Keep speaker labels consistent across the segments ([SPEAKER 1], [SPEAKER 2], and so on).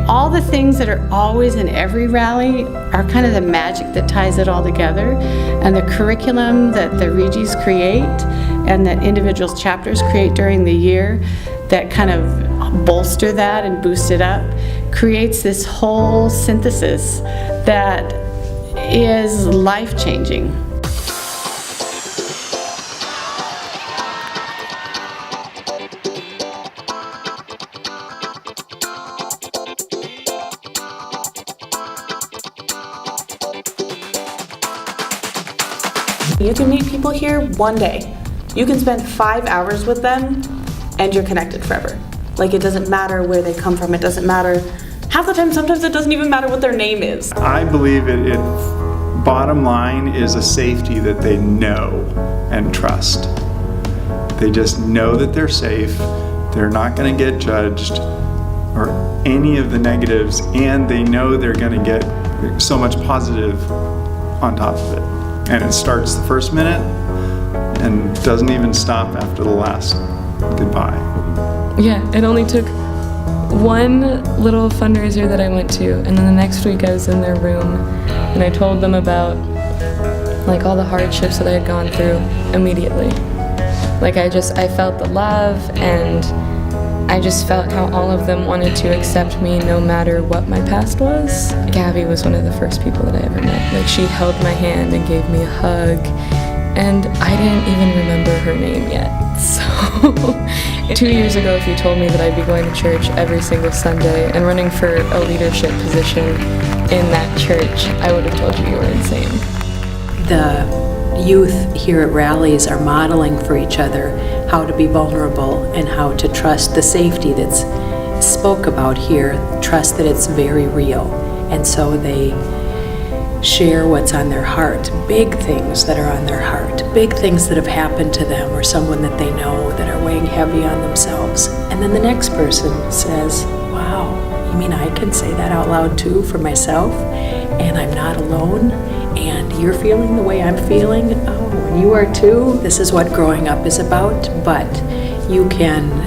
[SPEAKER 1] All the things that are always in every rally are kind of the magic that ties it all together, and the curriculum that the Regis create and that individuals chapters create during the year that kind of bolster that and boost it up creates this whole synthesis that is life-changing.
[SPEAKER 2] You can meet people here one day. You can spend 5 hours with them and you're connected forever. Like, it doesn't matter where they come from, it doesn't matter. Half the time, sometimes it doesn't even matter what their name is.
[SPEAKER 3] I believe it bottom line is a safety that they know and trust. They just know that they're safe, they're not going to get judged or any of the negatives, and they know they're going to get so much positive on top of it. And it starts the first minute and doesn't even stop after the last goodbye.
[SPEAKER 4] Yeah, it only took one little fundraiser that I went to, and then the next week I was in their room and I told them about like all the hardships that I had gone through immediately. Like I felt the love, and I just felt how all of them wanted to accept me no matter what my past was. Gabby was one of the first people that I ever met. Like, she held my hand and gave me a hug, and I didn't even remember her name yet. So 2 years ago, if you told me that I'd be going to church every single Sunday and running for a leadership position in that church, I would have told you you were insane.
[SPEAKER 5] The youth here at rallies are modeling for each other how to be vulnerable and how to trust the safety that's spoke about here, trust that it's very real. And so they share what's on their heart, big things that are on their heart, big things that have happened to them or someone that they know that are weighing heavy on themselves. And then the next person says, wow, you mean I can say that out loud too for myself, and I'm not alone, and you're feeling the way I'm feeling? Oh, and you are too? This is what growing up is about, but you can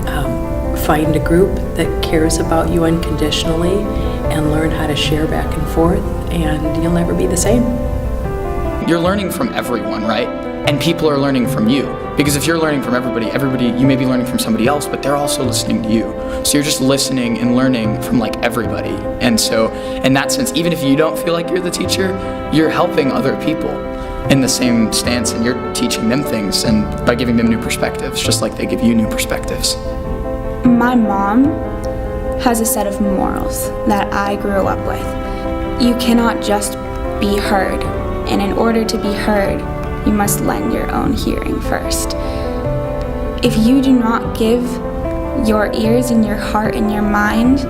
[SPEAKER 5] find a group that cares about you unconditionally and learn how to share back and forth, and you'll never be the same.
[SPEAKER 6] You're learning from everyone, right? And people are learning from you. Because if you're learning from everybody, you may be learning from somebody else, but they're also listening to you. So you're just listening and learning from like everybody. And so in that sense, even if you don't feel like you're the teacher, you're helping other people in the same stance, and you're teaching them things and by giving them new perspectives, just like they give you new perspectives.
[SPEAKER 7] My mom has a set of morals that I grew up with. You cannot just be heard, and in order to be heard, you must lend your own hearing first. If you do not give your ears and your heart and your mind,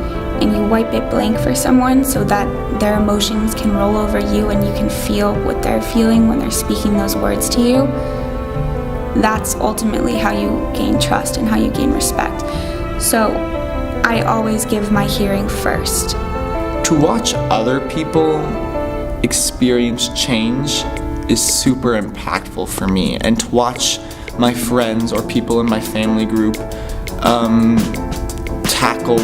[SPEAKER 7] and you wipe it blank for someone so that their emotions can roll over you and you can feel what they're feeling when they're speaking those words to you, that's ultimately how you gain trust and how you gain respect. So I always give my hearing first.
[SPEAKER 8] To watch other people experience change is super impactful for me, and to watch my friends or people in my family group tackle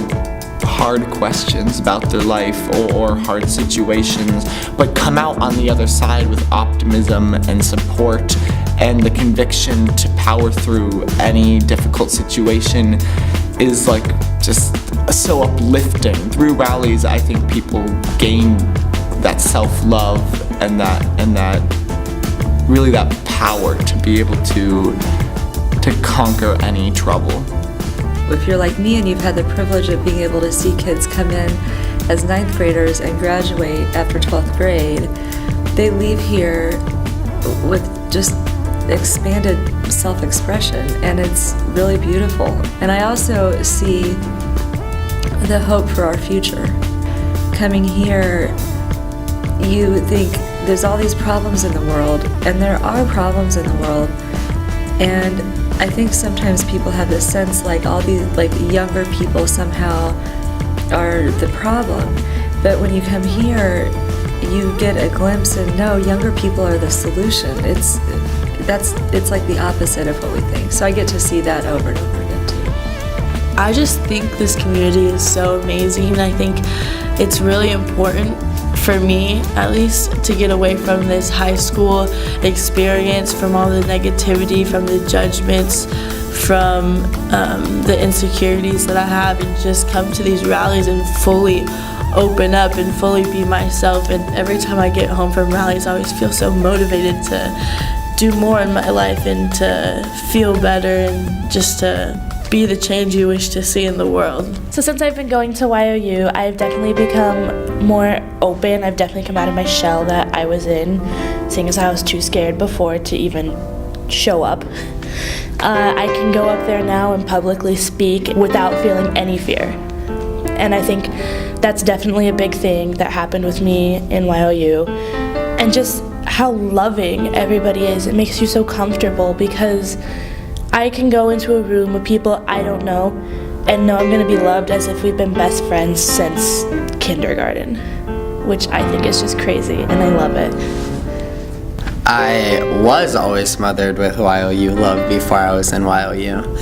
[SPEAKER 8] hard questions about their life or hard situations, but come out on the other side with optimism and support and the conviction to power through any difficult situation is like just so uplifting. Through rallies, I think people gain that self-love and that really that power to be able to conquer any trouble.
[SPEAKER 9] If you're like me and you've had the privilege of being able to see kids come in as 9th graders and graduate after 12th grade, they leave here with just expanded self-expression, and it's really beautiful. And I also see the hope for our future. Coming here, you think there's all these problems in the world, and there are problems in the world, and I think sometimes people have this sense like all these like younger people somehow are the problem, but when you come here you get a glimpse and no, younger people are the solution. It's like the opposite of what we think. So I get to see that over and over again too.
[SPEAKER 10] I just think this community is so amazing. I think it's really important for me, at least, to get away from this high school experience, from all the negativity, from the judgments, from the insecurities that I have, and just come to these rallies and fully open up and fully be myself. And every time I get home from rallies, I always feel so motivated to do more in my life and to feel better and just to be the change you wish to see in the world.
[SPEAKER 11] So since I've been going to Y.O.U, I've definitely become more open. I've definitely come out of my shell that I was in, seeing as I was too scared before to even show up. I can go up there now and publicly speak without feeling any fear. And I think that's definitely a big thing that happened with me in Y.O.U. And just how loving everybody is. It makes you so comfortable because I can go into a room with people I don't know and know I'm going to be loved as if we've been best friends since kindergarten, which I think is just crazy, and I love it.
[SPEAKER 12] I was always smothered with Y.O.U. love before I was in Y.O.U.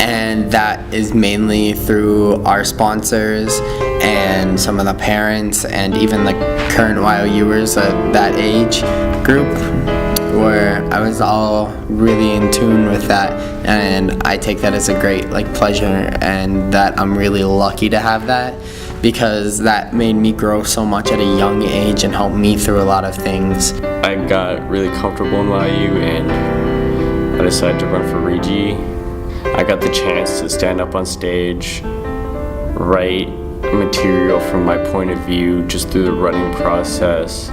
[SPEAKER 12] And that is mainly through our sponsors and some of the parents and even the current Y.O.U.ers at that age group, where I was all really in tune with that, and I take that as a great pleasure, and that I'm really lucky to have that, because that made me grow so much at a young age and helped me through a lot of things.
[SPEAKER 13] I got really comfortable in Y.O.U. and I decided to run for Regi. I got the chance to stand up on stage, write material from my point of view just through the running process.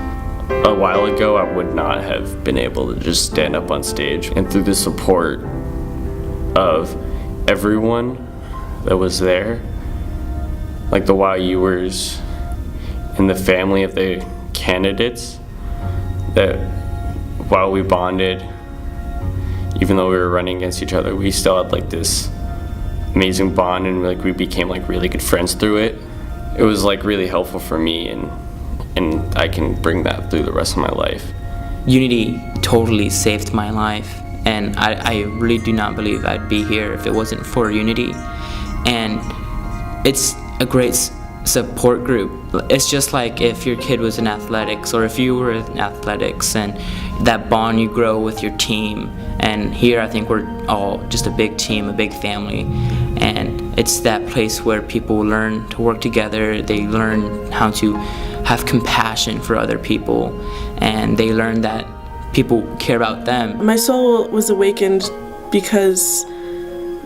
[SPEAKER 13] A while ago, I would not have been able to just stand up on stage. And through the support of everyone that was there, like the Y.O.U.ers and the family of the candidates, that while we bonded, even though we were running against each other, we still had this amazing bond, and we became really good friends through it. It was really helpful for me, and I can bring that through the rest of my life.
[SPEAKER 14] Unity totally saved my life, and I really do not believe I'd be here if it wasn't for Unity. And it's a great support group. It's just like if your kid was in athletics, or if you were in athletics, and that bond you grow with your team. And here I think we're all just a big team, a big family, and it's that place where people learn to work together. They learn how to have compassion for other people, and they learn that people care about them.
[SPEAKER 2] My soul was awakened because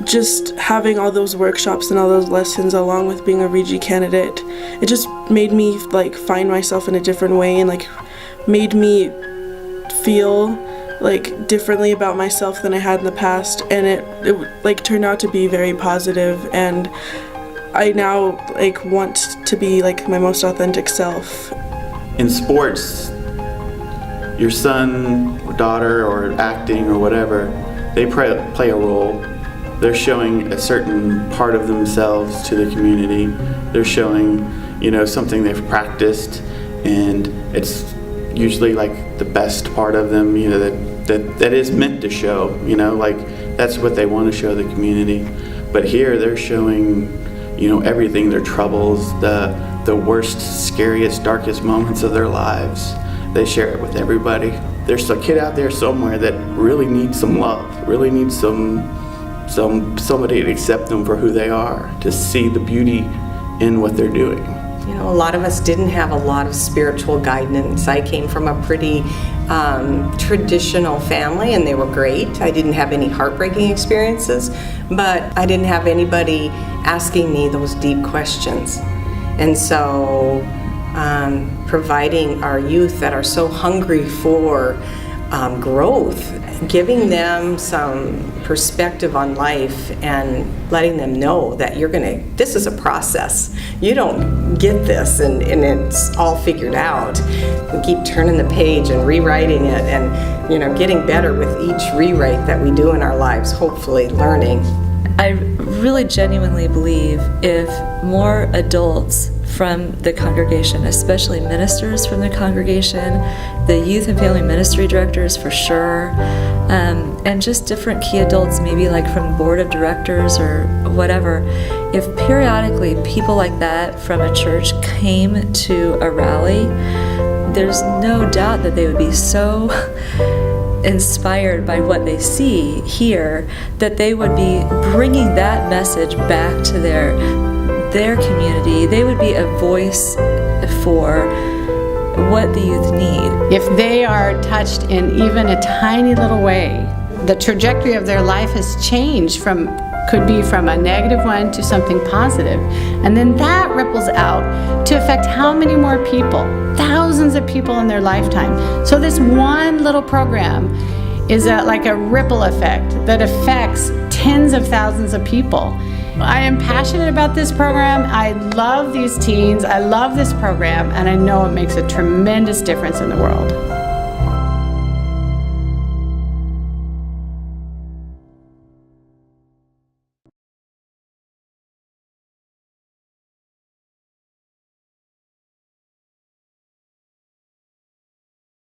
[SPEAKER 2] just having all those workshops and all those lessons along with being a Regi candidate, it just made me find myself in a different way, and made me feel differently about myself than I had in the past, and it turned out to be very positive, and I now want to be my most authentic self.
[SPEAKER 3] In sports, your son or daughter or acting or whatever, they play a role. They're showing a certain part of themselves to the community. They're showing, something they've practiced, and it's usually the best part of them, that is meant to show, that's what they want to show the community. But here they're showing, everything, their troubles, the worst, scariest, darkest moments of their lives. They share it with everybody. There's a kid out there somewhere that really needs some love, really needs somebody to accept them for who they are, to see the beauty in what they're doing.
[SPEAKER 15] A lot of us didn't have a lot of spiritual guidance. I came from a pretty traditional family, and they were great. I didn't have any heartbreaking experiences, but I didn't have anybody asking me those deep questions. And so providing our youth that are so hungry for growth, giving them some perspective on life and letting them know that this is a process. You don't get this and it's all figured out. We keep turning the page and rewriting it, and getting better with each rewrite that we do in our lives, hopefully learning.
[SPEAKER 11] I
[SPEAKER 9] really genuinely believe if more adults from the congregation, especially ministers from the congregation, the youth and family ministry directors for sure, and just different key adults, maybe like from board of directors or whatever, if periodically people like that from a church came to a rally, there's no doubt that they would be so inspired by what they see here that they would be bringing that message back to their community. They would be a voice for what the youth need.
[SPEAKER 1] If they are touched in even a tiny little way, the trajectory of their life has changed could be from a negative one to something positive. And then that ripples out to affect how many more people? Thousands of people in their lifetime. So this one little program is like a ripple effect that affects tens of thousands of people. I am passionate about this program. I love these teens. I love this program, and I know it makes a tremendous difference in the world.